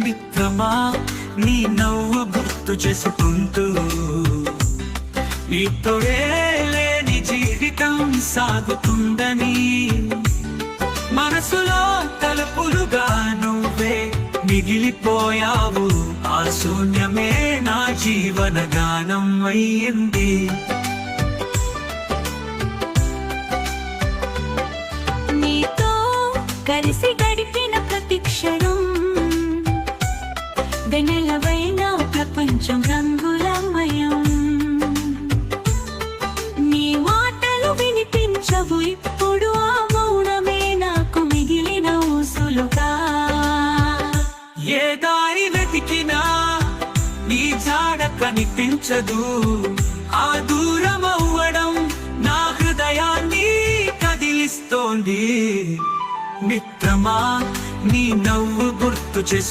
మిత్రమా నీ నవ్వు గుర్తు చేసుకుంటూ నీతోడే లేని జీవితం సాగుతుందని మనసులో తలుపులుగా నువ్వే మిగిలిపోయావు. ఆ శూన్యమే నా జీవన గానం అయ్యింది. నీతో కలిసి గడిపిన ప్రతి క్షణం వెన్నెలవైన ప్రపంచం రంగులమయం. నీ మాటలు వినిపించవు ఇప్పుడు, ఆ మౌనమే నాకు మిగిలిన ఊసులుగా. ఏ దారి వెతికినా నీ జాడ కనిపించదు. ఆ దూరం అవ్వడం నా హృదయాన్ని కదిలిస్తోంది. మిత్రమా నీ నవ్వు గుర్తు చేసు